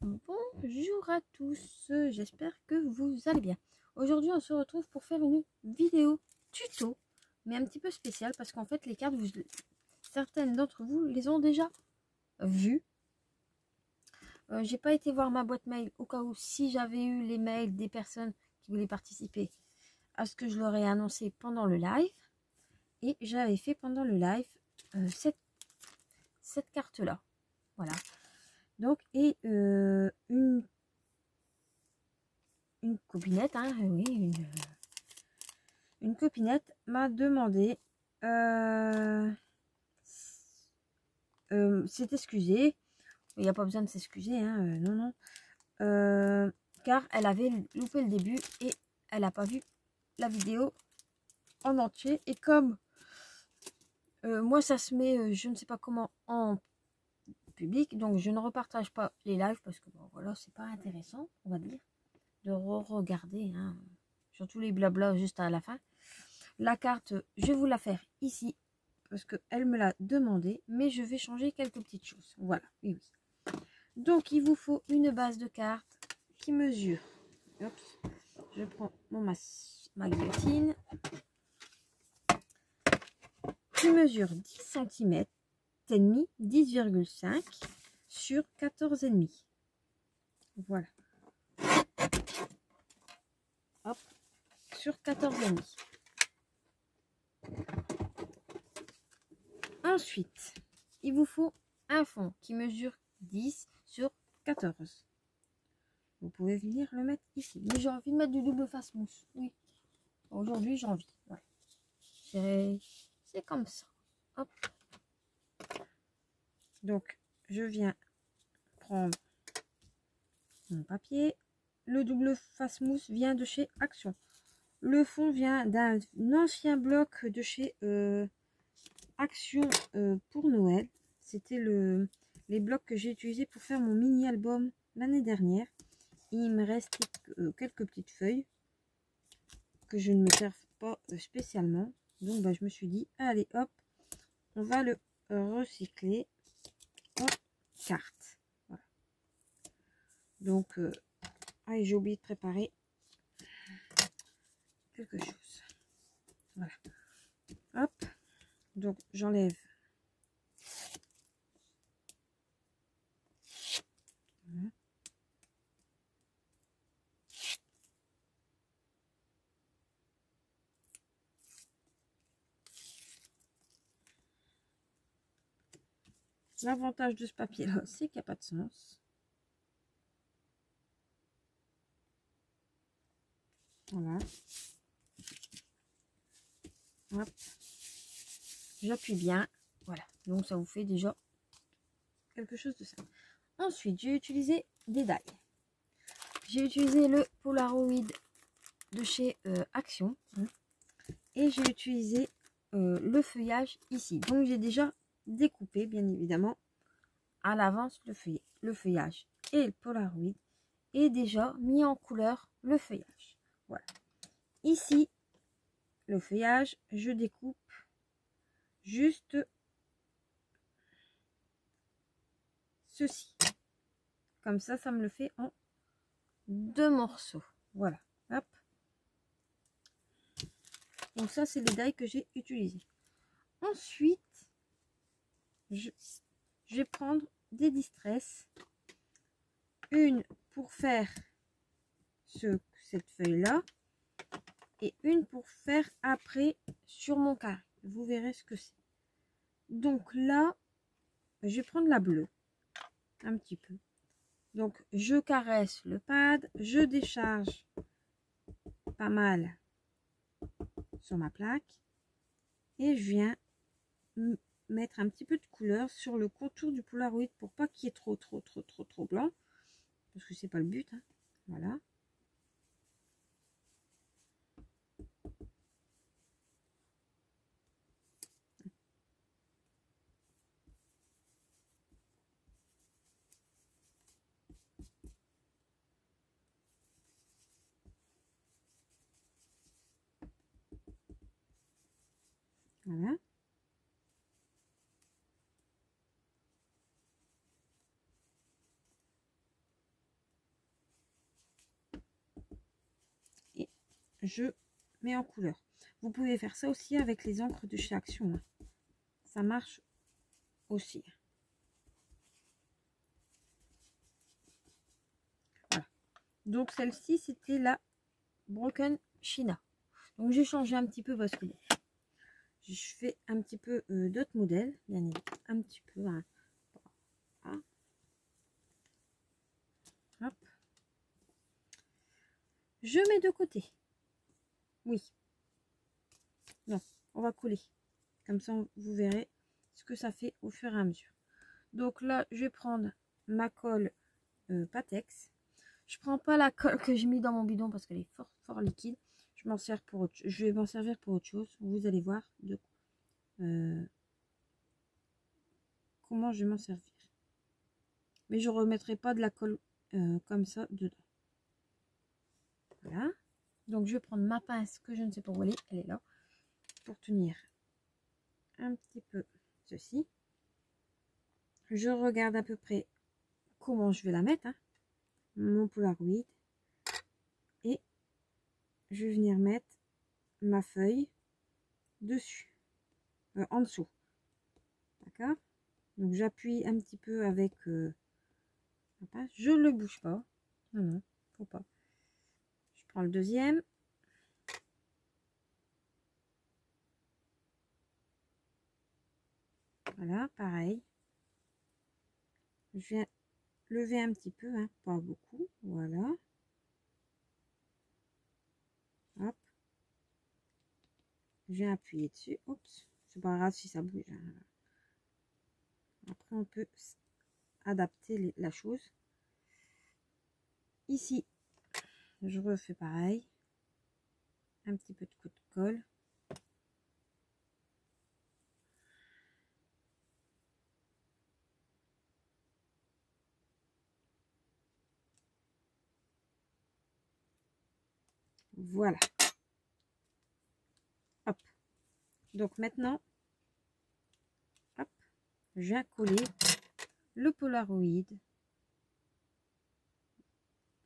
Bonjour à tous, j'espère que vous allez bien. Aujourd'hui on se retrouve pour faire une vidéo tuto, mais un petit peu spéciale parce qu'en fait les cartes, certaines d'entre vous les ont déjà vues. J'ai pas été voir ma boîte mail au cas où si j'avais eu les mails des personnes qui voulaient participer à ce que je leur ai annoncé pendant le live. Et j'avais fait pendant le live cette carte là, voilà. Donc, et une copinette, hein, oui, une copinette m'a demandé, s'est excusée. Il n'y a pas besoin de s'excuser, hein, non, non. Car elle avait loupé le début et elle n'a pas vu la vidéo en entier. Et comme moi, ça se met, je ne sais pas comment, en public, donc je ne repartage pas les lives parce que bon, voilà, c'est pas intéressant, on va dire, de regarder, hein, surtout les blabla juste à la fin. La carte, je vais vous la faire ici parce que elle me l'a demandé, mais je vais changer quelques petites choses. Voilà, oui, oui. Donc il vous faut une base de cartes qui mesure. Oups, je prends ma guillotine qui mesure 10 cm et demi, 10,5 sur 14,5. Voilà. Hop, sur 14,5. Ensuite, il vous faut un fond qui mesure 10 sur 14. Vous pouvez venir le mettre ici. Mais j'ai envie de mettre du double face mousse. Oui, aujourd'hui j'ai envie. Ouais. C'est comme ça. Hop. Donc, je viens prendre mon papier. Le double face mousse vient de chez Action. Le fond vient d'un ancien bloc de chez Action pour Noël. C'était les blocs que j'ai utilisés pour faire mon mini album l'année dernière. Il me reste quelques petites feuilles que je ne me sers pas spécialement. Donc bah, je me suis dit, allez hop, on va le recycler en carte. Voilà. Donc, allez, j'ai oublié de préparer quelque chose. Voilà. Hop. Donc j'enlève. Voilà. L'avantage de ce papier-là, c'est qu'il n'y a pas de sens. Voilà. Hop. J'appuie bien. Voilà. Donc ça vous fait déjà quelque chose de ça. Ensuite, j'ai utilisé des die. J'ai utilisé le Polaroid de chez Action. Et j'ai utilisé le feuillage ici. Donc j'ai déjà découpé, bien évidemment, à l'avance le feuillage et le Polaroid. Et déjà mis en couleur le feuillage. Voilà. Ici, le feuillage, je découpe juste ceci. Comme ça, ça me le fait en 2 morceaux. Voilà. Hop. Donc ça, c'est les die que j'ai utilisés. Ensuite, je vais prendre des distress. Une pour faire cette feuille-là. Et une pour faire après sur mon carré. Vous verrez ce que c'est. Donc là, je vais prendre la bleue. Un petit peu. Donc, je caresse le pad. Je décharge pas mal sur ma plaque. Et je viens mettre un petit peu de couleur sur le contour du Polaroid pour pas qu'il y ait trop blanc. Parce que c'est pas le but. Hein. Voilà. Voilà. je mets en couleur. Vous pouvez faire ça aussi avec les encres de chez Action, hein. Ça marche aussi. Voilà. Donc celle-ci, c'était la Broken China. Donc j'ai changé un petit peu parce que bon, je fais un petit peu d'autres modèles, bien évidemment, un petit peu. Hein. Voilà. Hop. Je mets de côté. Oui. Non, on va coller. Comme ça, vous verrez ce que ça fait au fur et à mesure. Donc là, je vais prendre ma colle Patex. Je prends pas la colle que j'ai mis dans mon bidon parce qu'elle est fort liquide. Je m'en sers pour autre, je vais m'en servir pour autre chose. Vous allez voir comment je vais m'en servir. Mais je remettrai pas de la colle comme ça dedans. Voilà. Donc je vais prendre ma pince que je ne sais pas où elle est là, pour tenir un petit peu ceci. Je regarde à peu près comment je vais la mettre, hein, mon Polaroid, et je vais venir mettre ma feuille dessus, en dessous, d'accord. Donc j'appuie un petit peu avec la pince, je ne le bouge pas, non, faut pas. Je prends le deuxième. Voilà, pareil. Je viens lever un petit peu, hein, pas beaucoup, voilà. Hop. Je viens appuyer dessus. Oups, c'est pas grave si ça bouge. Hein. Après, on peut adapter la chose. Ici, je refais pareil. Un petit peu de coup de colle. Voilà. Hop. Donc maintenant, hop, je viens coller le Polaroid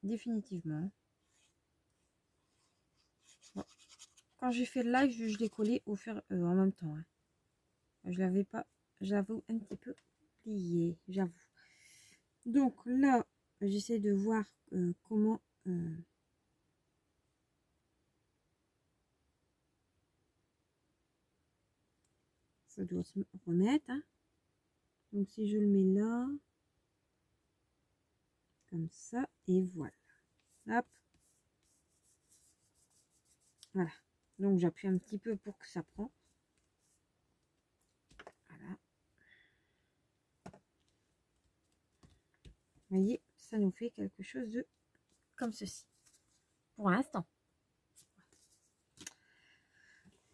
définitivement. Bon. Quand j'ai fait le live, je l'ai collé en même temps. Hein. Je l'avais pas, j'avoue, un petit peu plié, j'avoue. Donc là, j'essaie de voir comment ça doit se remettre. Hein. Donc si je le mets là, comme ça, et voilà. Hop. Voilà. Donc j'appuie un petit peu pour que ça prend. Voilà. Vous voyez, ça nous fait quelque chose de comme ceci. Pour l'instant.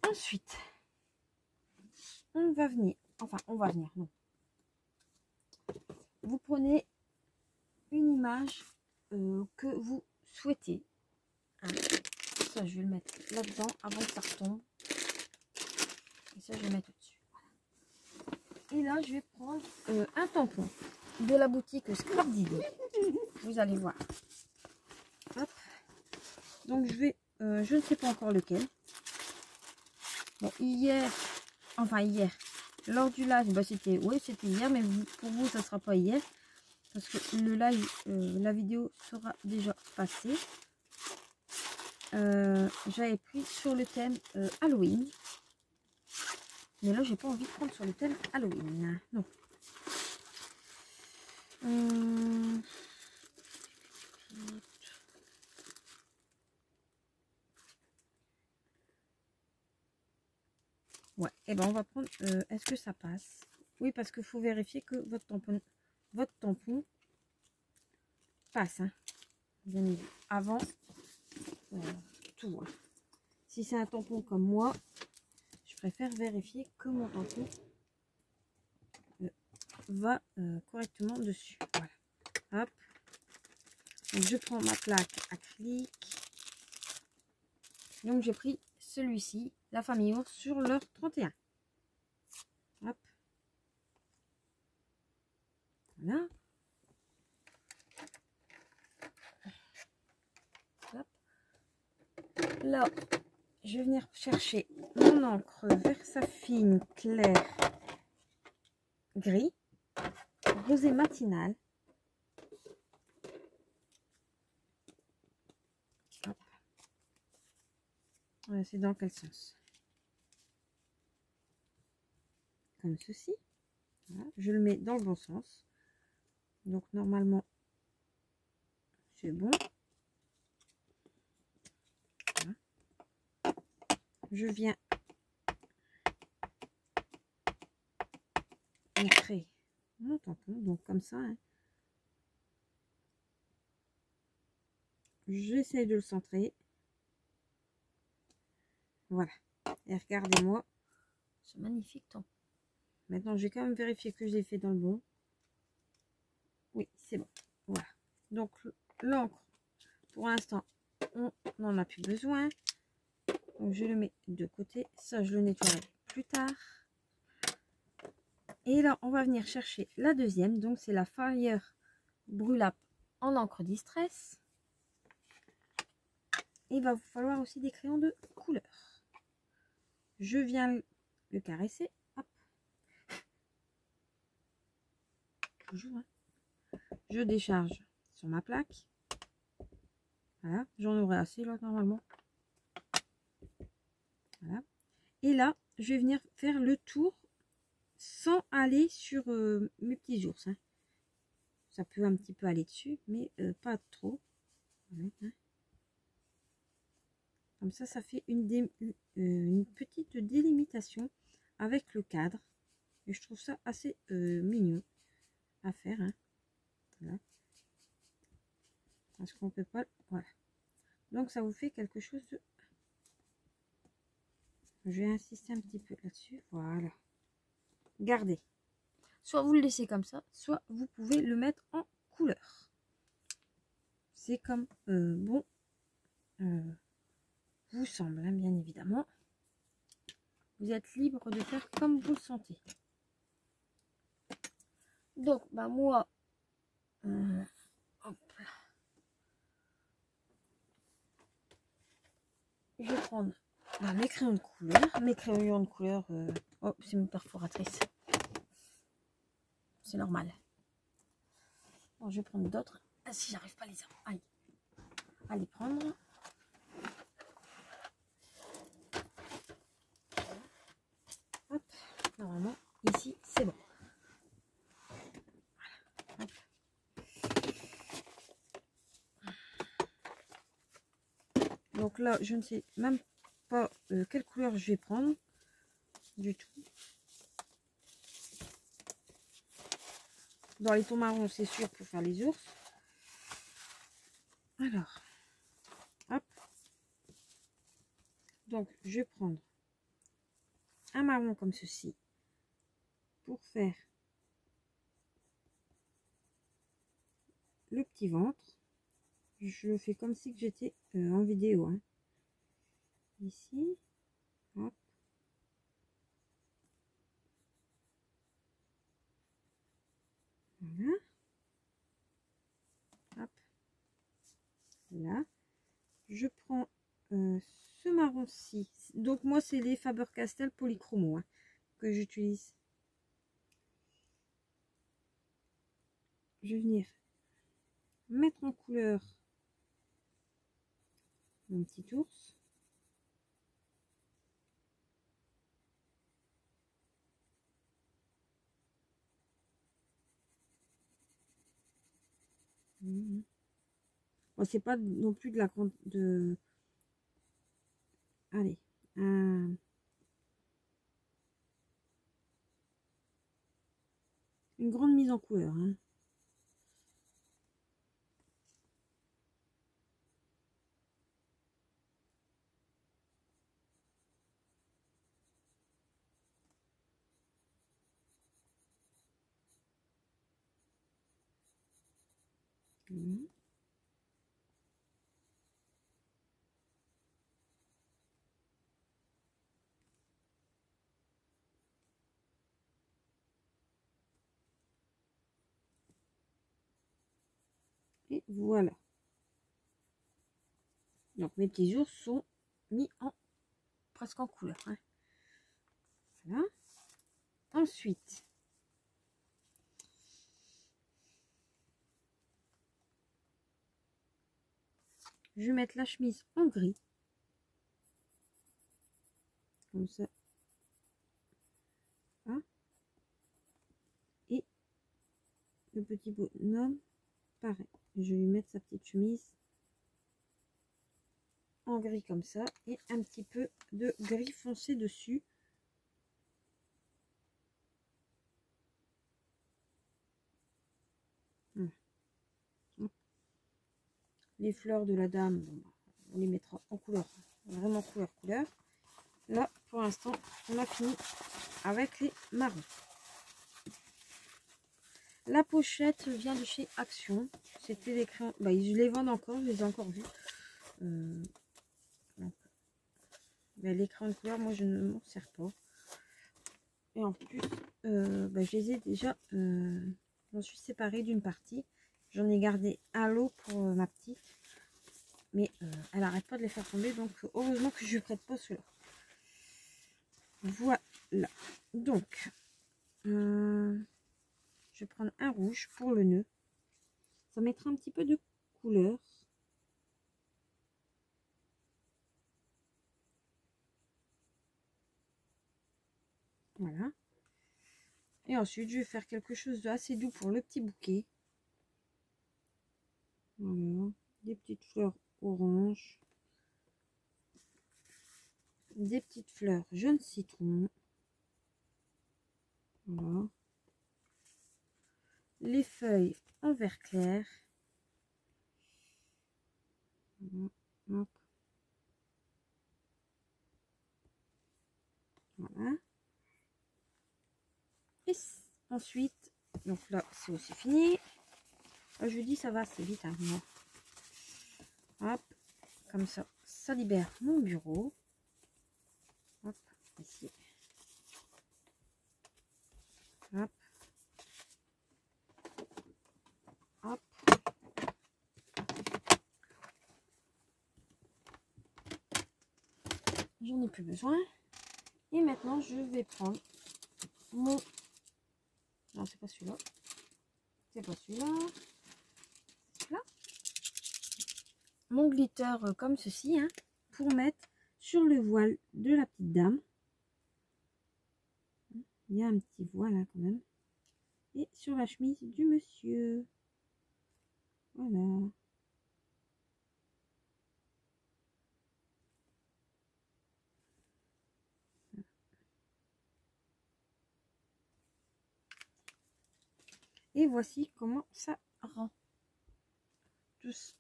Ensuite, on va venir. Enfin, on va venir, non. Vous prenez une image que vous souhaitez. Hein. Ça, je vais le mettre là-dedans avant que ça retombe. Et ça, je vais mettre au-dessus. Voilà. Et là, je vais prendre un tampon de la boutique Scrap Dido. Vous allez voir. Hop. Donc, je ne sais pas encore lequel. Bon, hier, lors du live, bah, c'était hier, mais pour vous, ça sera pas hier. Parce que le live, la vidéo sera déjà passée. J'avais pris sur le thème Halloween. Mais là, j'ai pas envie de prendre sur le thème Halloween. Non. Ouais, et ben on va prendre. Est-ce que ça passe? Oui, parce qu'il faut vérifier que votre tampon passe. Hein. Bien évidemment. Avant tout. Hein. Si c'est un tampon comme moi, je préfère vérifier que mon tampon va correctement dessus. Voilà. Hop. Donc je prends ma plaque acrylique. Donc j'ai pris celui-ci, la famille ours, sur leur 31. Hop. Voilà. Hop. Là, je vais venir chercher mon encre Versafine clair gris, rosé matinal. C'est dans quel sens? Comme ceci. Voilà. Je le mets dans le bon sens. Donc normalement, c'est bon. Voilà. Je viens montrer mon tampon, donc comme ça. Hein. J'essaie de le centrer. Voilà. Et regardez-moi ce magnifique tampon. Maintenant, je vais quand même vérifier que je l'ai fait dans le bon. Oui, c'est bon. Voilà. Donc, l'encre, pour l'instant, on n'en a plus besoin. Donc, je le mets de côté. Ça, je le nettoierai plus tard. Et là, on va venir chercher la deuxième. Donc, c'est la Fire Brûlap en encre Distress. Et il va vous falloir aussi des crayons de couleur. Je viens le caresser. Hop. Toujours, hein. Je décharge sur ma plaque. Voilà. J'en aurai assez là, normalement. Voilà. Et là, je vais venir faire le tour sans aller sur mes petits ours. Hein. Ça peut un petit peu aller dessus, mais pas trop. Voilà, hein. Comme ça fait une petite délimitation avec le cadre. Et je trouve ça assez mignon à faire. Hein. Voilà. Parce qu'on peut pas... Voilà. Donc ça vous fait quelque chose de... Je vais insister un petit peu là-dessus. Voilà. Gardez. Soit vous le laissez comme ça, soit vous pouvez le mettre en couleur. C'est comme bon vous semble, hein, bien évidemment. Vous êtes libre de faire comme vous le sentez. Donc, bah moi, hop là. Je vais prendre mes crayons de couleur. Mes crayons de couleur, oh, c'est une perforatrice. C'est normal. Bon, je vais prendre d'autres. Ah, si j'arrive pas à les prendre. Hop, normalement, ici, c'est bon. Voilà. Hop. Donc là, je ne sais même pas quelle couleur je vais prendre du tout. Dans les tons marrons, c'est sûr, pour faire les ours. Alors, hop. Donc, je vais prendre un marron comme ceci pour faire le petit ventre. Je le fais comme si j'étais en vidéo. Hein. Ici, hop. Voilà. Hop. Là. Je prends ce marron-ci. Donc, moi, c'est les Faber-Castell Polychromo hein, que j'utilise. Je vais venir mettre en couleur mon petit ours. Bon, c'est pas non plus de la grande... Allez. Une grande mise en couleur. Hein. Et voilà. Donc mes petits ours sont mis en presque en couleur. Hein. Voilà. Ensuite, je vais mettre la chemise en gris. Comme ça. Hein. Et le petit bonhomme, pareil. Je vais lui mettre sa petite chemise en gris comme ça. Et un petit peu de gris foncé dessus. Voilà. Les fleurs de la dame, bon, on les mettra en couleur. Vraiment couleur. Là, pour l'instant, on a fini avec les marrons. La pochette vient de chez Action. C'était des crayons. Bah, je les vendent encore, je les ai encore vus. Mais les crayons de couleur, moi, je ne m'en sers pas. Et en plus, bah, je les ai déjà. J'en suis séparée d'une partie. J'en ai gardé un lot pour ma petite. Mais elle n'arrête pas de les faire tomber. Donc, heureusement que je ne prête pas ceux-là. Voilà. Donc, je vais prendre un rouge pour le nœud. Ça mettra un petit peu de couleur. Voilà. Et ensuite, je vais faire quelque chose d'assez doux pour le petit bouquet. Voilà. Des petites fleurs orange. Des petites fleurs jaune citron. Voilà. Les feuilles en vert clair. Voilà. Voilà. Et ensuite, donc là, c'est aussi fini. Je vous dis, ça va assez vite. Hein, hop, comme ça, ça libère mon bureau. Hop, ici. Hop. Hop. J'en ai plus besoin. Et maintenant, je vais prendre mon... Non, c'est pas celui-là. C'est pas celui-là. Là. Mon glitter comme ceci, hein, pour mettre sur le voile de la petite dame. Il y a un petit voile là quand même. Et sur la chemise du monsieur. Voilà. Et voici comment ça rend.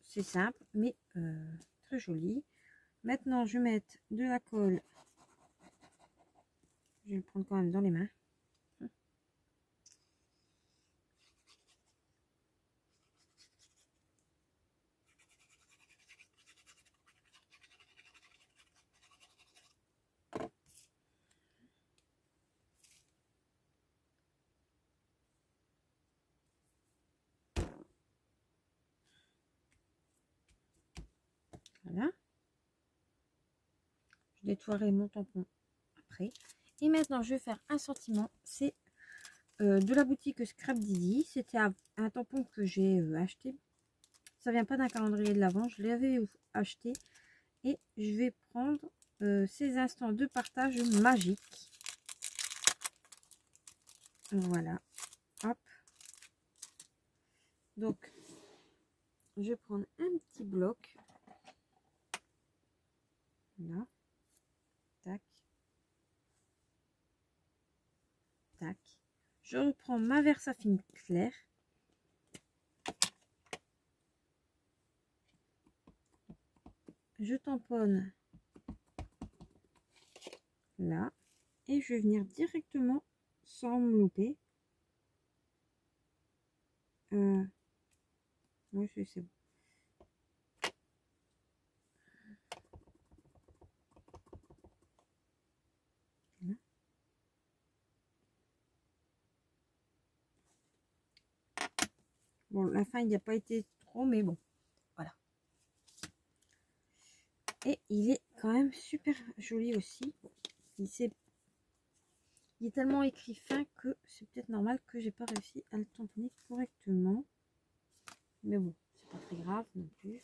C'est simple, mais très joli. Maintenant, je vais mettre de la colle. Je vais le prendre quand même dans les mains. Voilà. Je nettoierai mon tampon après. Et maintenant, je vais faire un sentiment. C'est de la boutique Scrap Didi. C'était un tampon que j'ai acheté. Ça vient pas d'un calendrier de l'Avent. Je l'avais acheté. Et je vais prendre ces instants de partage magiques. Voilà. Hop. Donc, je vais prendre un petit bloc. Là. Tac. Tac. Je reprends ma Versafine claire. Je tamponne là. Et je vais venir directement sans me louper. Oui, c'est bon. Voilà. Bon, la fin, il n'y a pas été trop, mais bon, voilà. Et il est quand même super joli aussi. Il est tellement écrit fin que c'est peut-être normal que j'ai pas réussi à le tamponner correctement. Mais bon, c'est pas très grave non plus.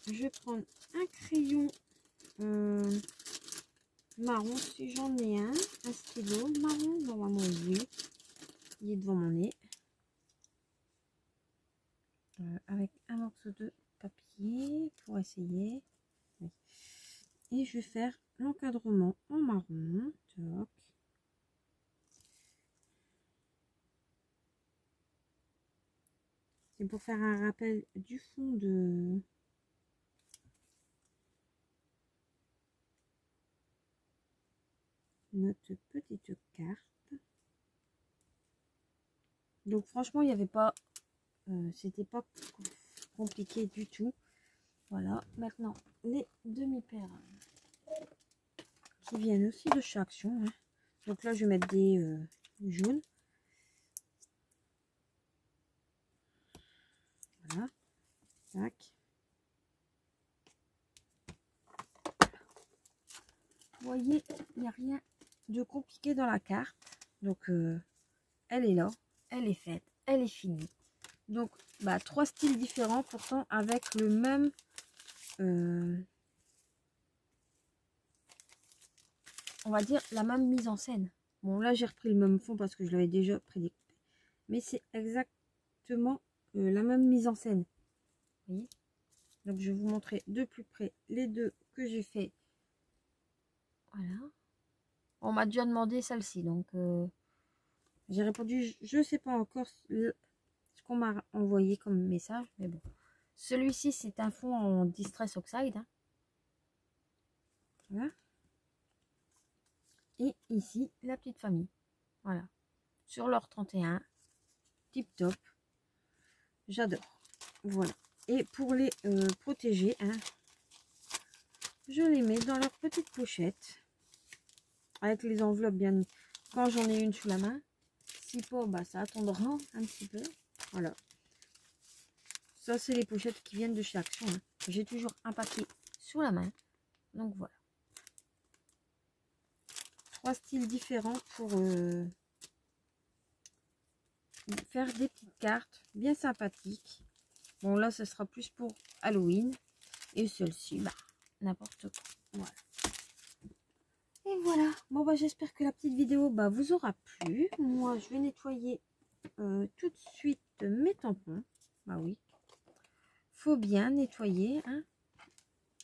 Je vais prendre un crayon marron si j'en ai un stylo marron, normalement oui, il est devant mon nez, avec un morceau de papier pour essayer. Oui. Et je vais faire l'encadrement en marron. Toc. C'est pour faire un rappel du fond de notre petite carte. Donc franchement, il n'y avait pas, c'était pas compliqué du tout. Voilà, maintenant les demi-paires qui viennent aussi de chez Action. Hein. Donc là, je vais mettre des jaunes. Voilà, tac. Vous voyez, il n'y a rien de compliqué dans la carte. Donc, elle est là, elle est faite, elle est finie. Donc, bah, 3 styles différents, pourtant avec le même... on va dire la même mise en scène. Bon, là, j'ai repris le même fond parce que je l'avais déjà prédécoupé. Mais c'est exactement la même mise en scène. Vous voyez? Donc, je vais vous montrer de plus près les deux que j'ai fait. Voilà. On m'a déjà demandé celle-ci, donc j'ai répondu, je ne sais pas encore ce qu'on m'a envoyé comme message, mais bon. Celui-ci, c'est un fond en Distress Oxide. Hein. Voilà. Et ici, la petite famille. Voilà. Sur leur 31. Tip top. J'adore. Voilà. Et pour les protéger, hein, je les mets dans leur petite pochette. Avec les enveloppes bien... Quand j'en ai une sous la main. Si pas, bah, ça attendra un petit peu. Voilà. Ça, c'est les pochettes qui viennent de chez Action. Hein. J'ai toujours un paquet sous la main. Donc, voilà. 3 styles différents pour faire des petites cartes bien sympathiques. Bon, là, ce sera plus pour Halloween. Et celle-ci, bah, n'importe quoi. Voilà. Et voilà. Bon, bah, j'espère que la petite vidéo bah, vous aura plu. Moi, je vais nettoyer tout de suite mes tampons. Bah oui. Faut bien nettoyer. Hein.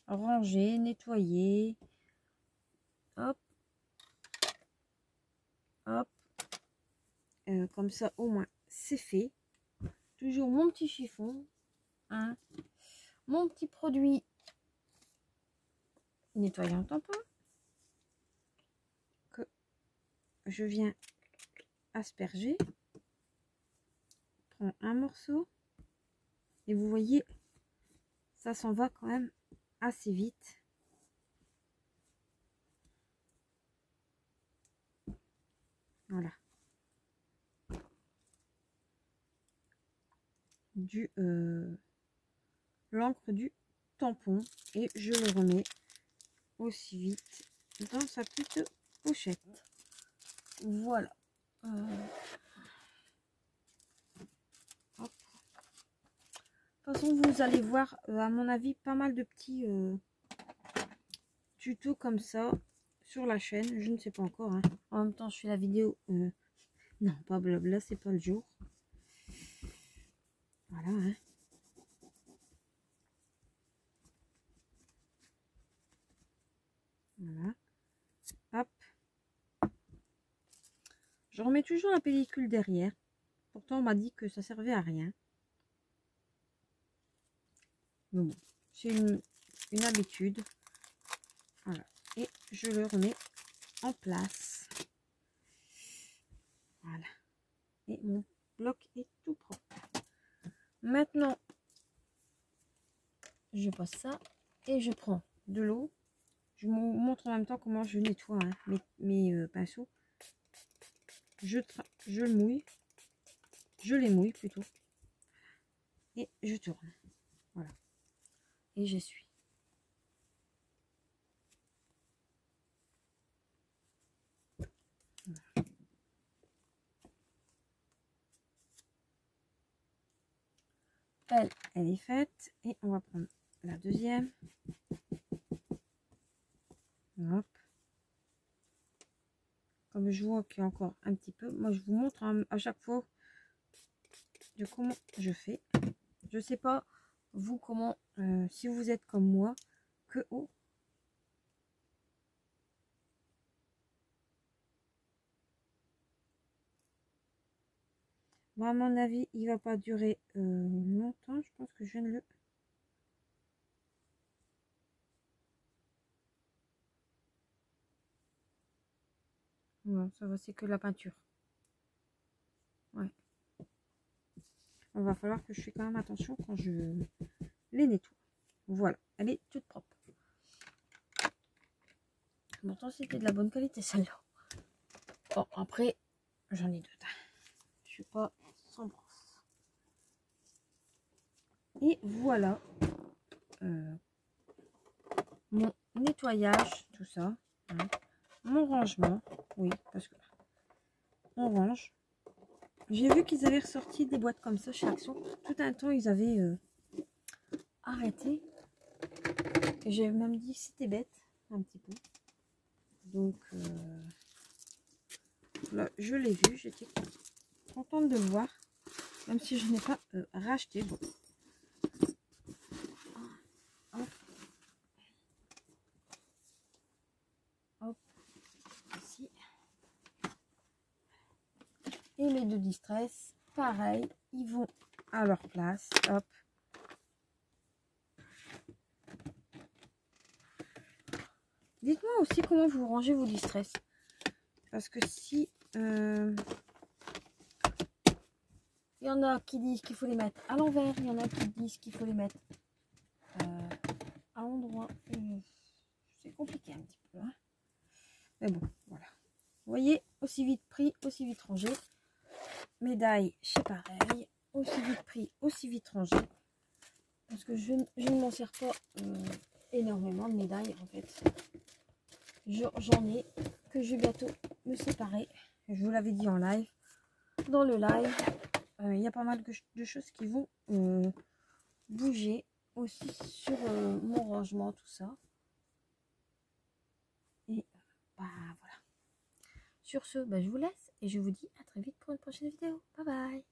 Ranger, nettoyer. Hop. Hop. Comme ça, au moins, c'est fait. Toujours mon petit chiffon. Hein. Mon petit produit nettoyant tampon. Que je viens asperger. Prends un morceau. Et vous voyez, ça s'en va quand même assez vite. Voilà. L'encre du tampon. Et je le remets aussi vite dans sa petite pochette. Voilà. Hop. De toute façon, vous allez voir, à mon avis, pas mal de petits tutos comme ça sur la chaîne. Je ne sais pas encore. Hein. En même temps, je fais la vidéo. Non, pas blabla, c'est pas le jour. Voilà. Hein. Voilà. Hop. Je remets toujours la pellicule derrière. Pourtant, on m'a dit que ça servait à rien. Mais bon, c'est une habitude. Voilà. Et je le remets en place. Voilà. Et mon bloc est tout propre. Maintenant, je passe ça et je prends de l'eau. Je vous montre en même temps comment je nettoie hein, mes pinceaux. Je le mouille. je les mouille plutôt. Et je tourne. Voilà. Et j'essuie. Voilà. Elle est faite. Et on va prendre la deuxième. Hop. Comme je vois qu'il y a encore un petit peu, moi je vous montre à chaque fois de comment je fais. Je sais pas vous comment, si vous êtes comme moi, que moi, à mon avis, il va pas durer longtemps. Je pense que je viens de le... Non, ça va, c'est que la peinture. Ouais. Il va falloir que je fasse quand même attention quand je les nettoie. Voilà, elle est toute propre. Pourtant, c'était de la bonne qualité celle-là. Bon, après, j'en ai d'autres. Je suis pas sans brosse. Et voilà mon nettoyage, tout ça. Hein. Mon rangement. Oui, parce que on range. J'ai vu qu'ils avaient ressorti des boîtes comme ça chez Action. Tout un temps, ils avaient arrêté. Et j'ai même dit que c'était bête, un petit peu. Donc, là, je l'ai vu. J'étais contente de le voir. Même si je n'ai pas racheté. Bon. Hop. Hop. Ici. Et les deux distress, pareil, ils vont à leur place. Hop. Dites-moi aussi comment vous rangez vos distress. Parce que si il y en a qui disent qu'il faut les mettre à l'envers, il y en a qui disent qu'il faut les mettre à l'endroit. C'est compliqué un petit peu. Hein. Mais bon, voilà. Vous voyez, aussi vite pris, aussi vite rangé. Médaille, c'est pareil. Aussi vite pris, aussi vite rangé. Parce que je ne m'en sers pas énormément de médailles en fait. J'en ai que je vais bientôt me séparer. Je vous l'avais dit en live. Dans le live, il y a pas mal de choses qui vont bouger aussi sur mon rangement, tout ça. Et bah voilà. Sur ce, bah, je vous laisse et je vous dis à très vite pour une prochaine vidéo. Bye bye.